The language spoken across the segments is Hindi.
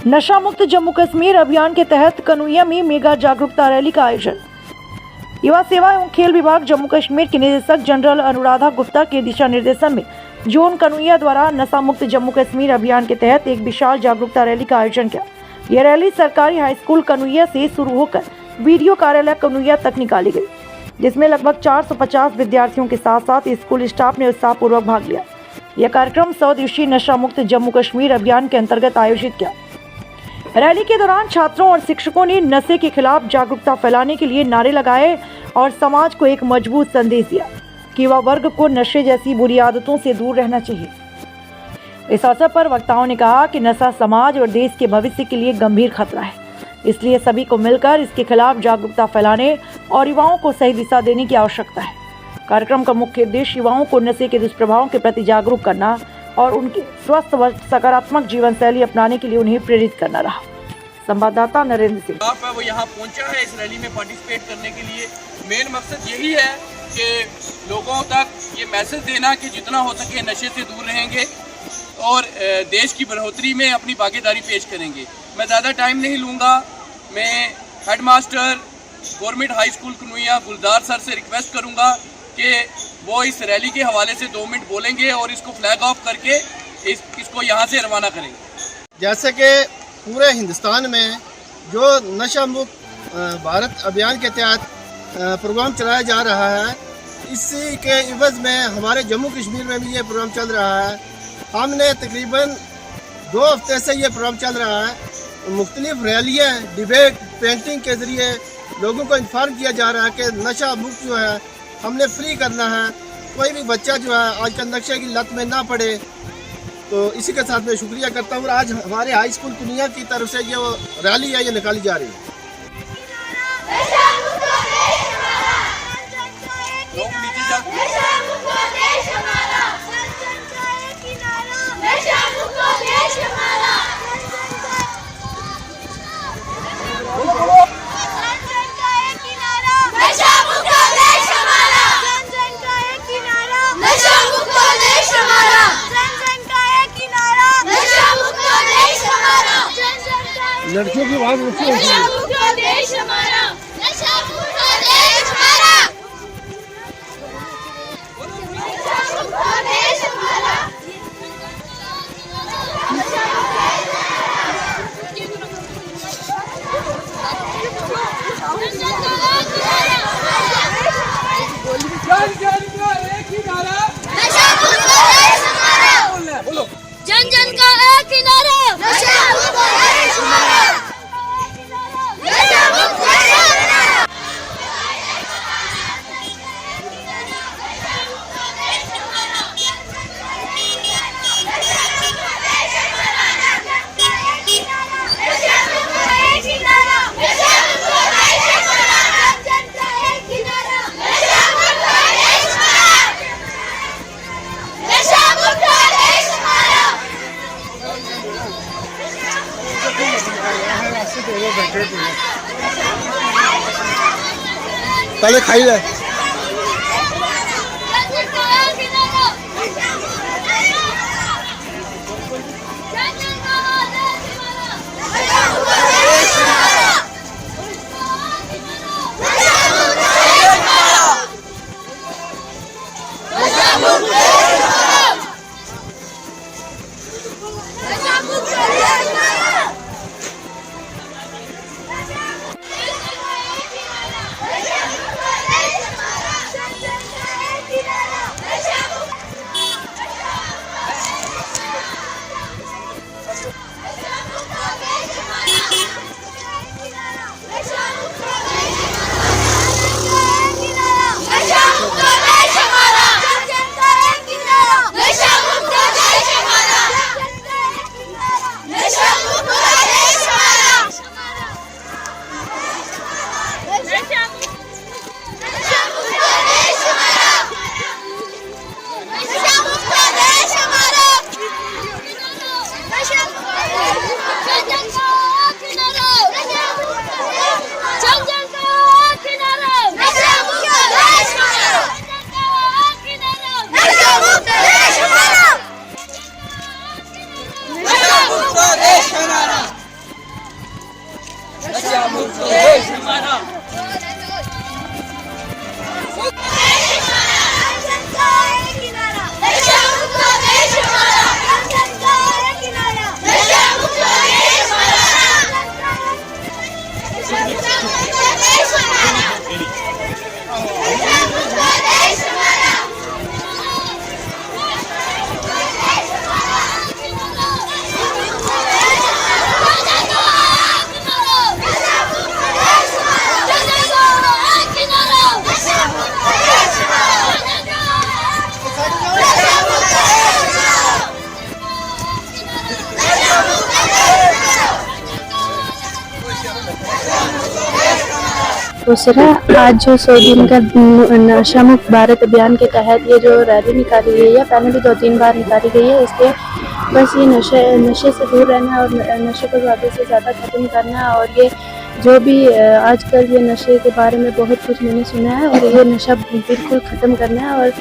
नशा मुक्त जम्मू कश्मीर अभियान के तहत कन्हैया में मेगा जागरूकता रैली का आयोजन। युवा सेवा एवं खेल विभाग जम्मू कश्मीर के निदेशक जनरल अनुराधा गुप्ता के दिशा निर्देशन में जोन कन्हैया द्वारा नशा मुक्त जम्मू कश्मीर अभियान के तहत एक विशाल जागरूकता रैली का आयोजन किया। यह रैली सरकारी हाई स्कूल कन्हैया से शुरू होकर बीडीओ कार्यालय कन्हैया तक निकाली गई, जिसमें लगभग 450 विद्यार्थियों के साथ साथ स्कूल स्टाफ ने उत्साहपूर्वक भाग लिया। यह कार्यक्रम 100 दिवसीय नशा मुक्त जम्मू कश्मीर अभियान के अंतर्गत आयोजित किया। रैली के दौरान छात्रों और शिक्षकों ने नशे के खिलाफ जागरूकता फैलाने के लिए नारे लगाए और समाज को एक मजबूत संदेश दिया कि युवा वर्ग को नशे जैसी बुरी आदतों से दूर रहना चाहिए। इस अवसर पर वक्ताओं ने कहा कि नशा समाज और देश के भविष्य के लिए गंभीर खतरा है, इसलिए सभी को मिलकर इसके खिलाफ जागरूकता फैलाने और युवाओं को सही दिशा देने की आवश्यकता है। कार्यक्रम का मुख्य उद्देश्य युवाओं को नशे के दुष्प्रभावों के प्रति जागरूक करना और उनकी स्वस्थ व सकारात्मक जीवन शैली अपनाने के लिए उन्हें प्रेरित करना रहा। संवाददाता नरेंद्र सिंह वो यहाँ पहुँचा है इस रैली में पार्टिसिपेट करने के लिए। मेन मकसद यही है कि लोगों तक ये मैसेज देना कि जितना हो सके नशे से दूर रहेंगे और देश की बढ़ोतरी में अपनी भागीदारी पेश करेंगे। मैं ज़्यादा टाइम नहीं लूँगा। मैं headmaster government high school Kanhaiya Gulzar sir से रिक्वेस्ट करूँगा कि वो इस रैली के हवाले से 2 मिनट बोलेंगे और इसको फ्लैग ऑफ करके इसको यहाँ से रवाना करेंगे। जैसे कि पूरे हिंदुस्तान में जो नशा मुक्त भारत अभियान के तहत प्रोग्राम चलाया जा रहा है, इसी के इवज़ में हमारे जम्मू कश्मीर में भी ये प्रोग्राम चल रहा है। हमने तकरीबन 2 हफ्ते से ये प्रोग्राम चल रहा है। मुख्तलिफ रैलियाँ, डिबेट, पेंटिंग के ज़रिए लोगों को इन्फॉर्म किया जा रहा है कि नशा मुक्त जो है हमने फ्री करना है। कोई भी बच्चा जो है आजकल नशे की लत में ना पड़े। तो इसी के साथ मैं शुक्रिया करता हूँ। आज हमारे हाई स्कूल कन्हैया की तरफ से जो रैली है ये निकाली जा रही है। लड़कियों की बात ऊंची होती है। जन जन का एक ही नारा, नशा मुक्त देश हमारा। पहले खाई ले। दूसरा, आज जो 100 दिन का नशा मुक्त भारत अभियान के तहत ये जो रैली निकाली गई है, पहले भी 2-3 बार निकाली गई है। इसके बस ये नशे से दूर रहना और नशे को ज़्यादा से ज़्यादा ख़त्म करना। और ये जो भी आजकल ये नशे के बारे में बहुत कुछ मैंने सुना है, और ये नशा बिल्कुल ख़त्म करना है। और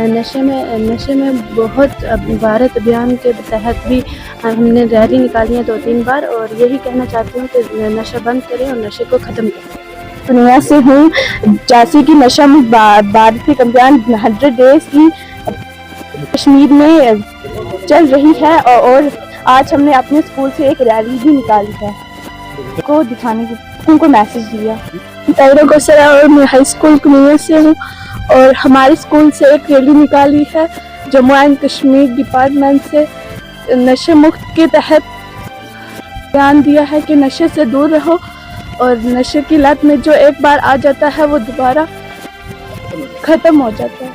नशे में बहुत भारत अभियान के तहत भी हमने रैली निकाली है 2-3 बार, और यही कहना चाहती हूँ कि नशा बंद करें और नशे को ख़त्म करें। दुनिया से हूँ, जैसे कि नशा मुक्त भारत के अभियान 100 डेज की कश्मीर में चल रही है, और आज हमने अपने स्कूल से एक रैली भी निकाली है को दिखाने की, उनको मैसेज दिया। तैरो को सर, और मैं हाई स्कूल कन्वीनर से हूँ, और हमारे स्कूल से एक रैली निकाली है जम्मू एंड कश्मीर डिपार्टमेंट से नशे मुक्त के तहत ध्यान दिया है कि नशे से दूर रहो, और नशे की लत में जो एक बार आ जाता है वो दोबारा खत्म हो जाता है।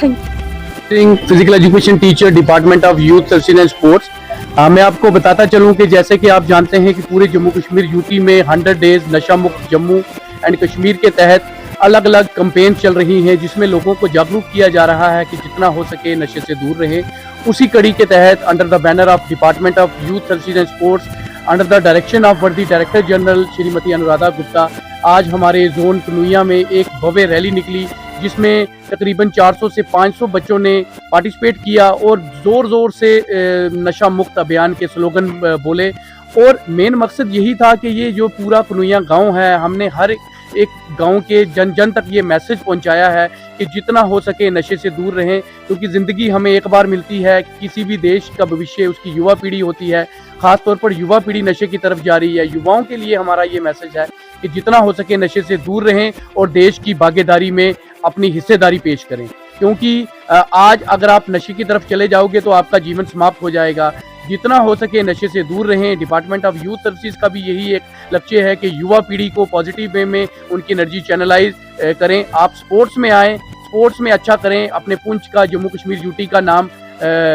Thank you. Physical education teacher, department of youth services and sports. मैं आपको बताता चलूं कि जैसे कि आप जानते हैं कि पूरे जम्मू कश्मीर यूटी में 100 डेज नशा मुक्त जम्मू एंड कश्मीर के तहत अलग अलग कैंपेन चल रही हैं, जिसमें लोगों को जागरूक किया जा रहा है कि जितना हो सके नशे से दूर रहें। उसी कड़ी के तहत under the banner of department of youth services and sports, under the direction of वर्दी डायरेक्टर जनरल श्रीमती अनुराधा गुप्ता, आज हमारे जोन कनुइया में एक भव्य रैली निकली, जिसमें तकरीबन 400 से 500 बच्चों ने पार्टिसिपेट किया और ज़ोर ज़ोर से नशा मुक्त अभियान के स्लोगन बोले। और मेन मकसद यही था कि ये जो पूरा कनुइया गांव है, हमने हर एक गांव के जन जन तक ये मैसेज पहुंचाया है कि जितना हो सके नशे से दूर रहें, क्योंकि ज़िंदगी हमें एक बार मिलती है। किसी भी देश का भविष्य उसकी युवा पीढ़ी होती है, ख़ास तौर पर युवा पीढ़ी नशे की तरफ जा रही है। युवाओं के लिए हमारा ये मैसेज है कि जितना हो सके नशे से दूर रहें और देश की भागीदारी में अपनी हिस्सेदारी पेश करें, क्योंकि आज अगर आप नशे की तरफ चले जाओगे तो आपका जीवन समाप्त हो जाएगा। जितना हो सके नशे से दूर रहें। डिपार्टमेंट ऑफ यूथ सर्विसेज का भी यही एक लक्ष्य है कि युवा पीढ़ी को पॉजिटिव वे में उनकी एनर्जी चैनलाइज करें। आप स्पोर्ट्स में आएँ, स्पोर्ट्स में अच्छा करें, अपने पुंछ का, जम्मू कश्मीर यूटी का नाम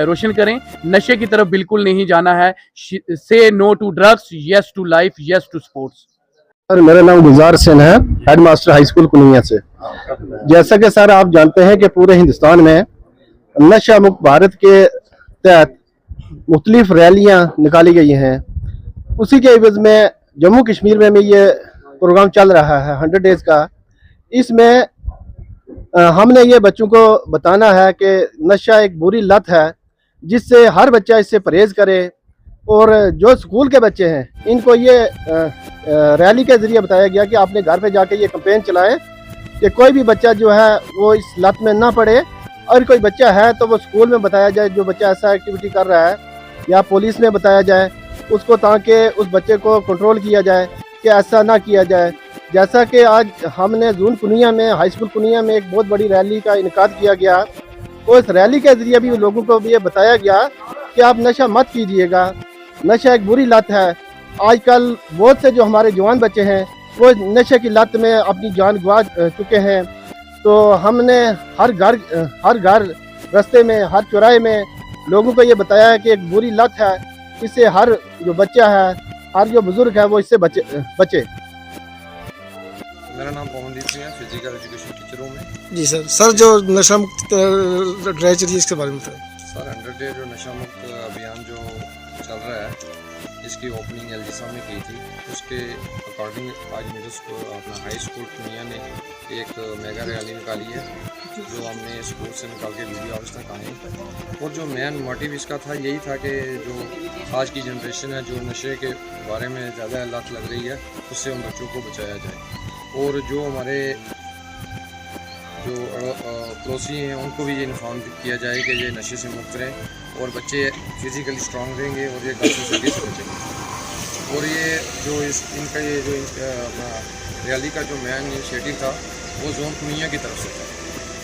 रोशन करें। नशे की तरफ बिल्कुल नहीं जाना है। से no to drugs, yes to life, yes to sports. Sir, मेरा नाम गुजार सेन है, head master high school Kunia से। जैसा कि सर आप जानते हैं कि पूरे हिंदुस्तान में नशा मुक्त भारत के तहत मुख्तलिफ रैलियां निकाली गई हैं। उसी के एवज में जम्मू कश्मीर में भी ये प्रोग्राम चल रहा है 100 डेज का। इसमें हमने ये बच्चों को बताना है कि नशा एक बुरी लत है, जिससे हर बच्चा इससे परहेज करे। और जो स्कूल के बच्चे हैं, इनको ये रैली के जरिए बताया गया कि आपने घर पे जाके ये कैंपेन चलाएं कि कोई भी बच्चा जो है वो इस लत में ना पड़े, और कोई बच्चा है तो वो स्कूल में बताया जाए जो बच्चा ऐसा एक्टिविटी कर रहा है, या पुलिस में बताया जाए उसको, ताकि उस बच्चे को कंट्रोल किया जाए कि ऐसा ना किया जाए। जैसा कि आज हमने जून कुनिया में, हाई स्कूल कुनिया में एक बहुत बड़ी रैली का इनकाद किया गया, और इस रैली के जरिए भी लोगों को भी ये बताया गया कि आप नशा मत कीजिएगा, नशा एक बुरी लत है। आजकल बहुत से जो हमारे जवान बच्चे हैं वो नशे की लत में अपनी जान गंवा चुके हैं। तो हमने हर घर, रास्ते में, हर चौराहे में लोगों को ये बताया है कि एक बुरी लत है, इससे हर जो बच्चा है, हर जो बुजुर्ग है वो इससे बचे। मेरा नाम पवनदीप सिंह है, फिजिकल एजुकेशन टीचर हूँ मैं। जी सर। सर, जो नशा मुक्त ड्राइव चल रही है इसके बारे में बताएं। सर, 100 डे जो नशा मुक्त अभियान जो चल रहा है, इसकी ओपनिंग एलजी साहब ने की थी। उसके अकॉर्डिंग आज मिडिल स्कूल, अपना हाई स्कूल कुनिया ने एक मेगा रैली निकाली है, जो हमने स्कूल से निकाल के वीडियो ऑफिस तक आए। और जो मेन मोटिव इसका था यही था कि जो आज की जनरेशन है, जो नशे के बारे में ज़्यादा लत लग रही है, उससे उन बच्चों को बचाया जाए। और जो हमारे जो पड़ोसी हैं उनको भी ये इन्फॉर्म किया जाए कि ये नशे से मुक्त रहें और बच्चे फिज़िकली स्ट्रांग रहेंगे और ये गलती से बचेंगे। और ये जो इनका ये जो अपना रैली का जो मेन इनिशिएटिव था वो जोन कुनिया की तरफ से था,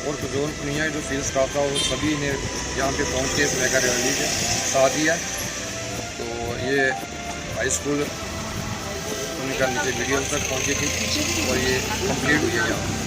और जोन कुनिया जो फील्ड स्टाफ था वो सभी ने यहाँ पे पहुँच के इस मेगा रैली के साथ दिया। तो ये हाई स्कूल उनका नीचे वीडियो तक पहुँची थी और ये कंप्लीट हुई है यहाँ।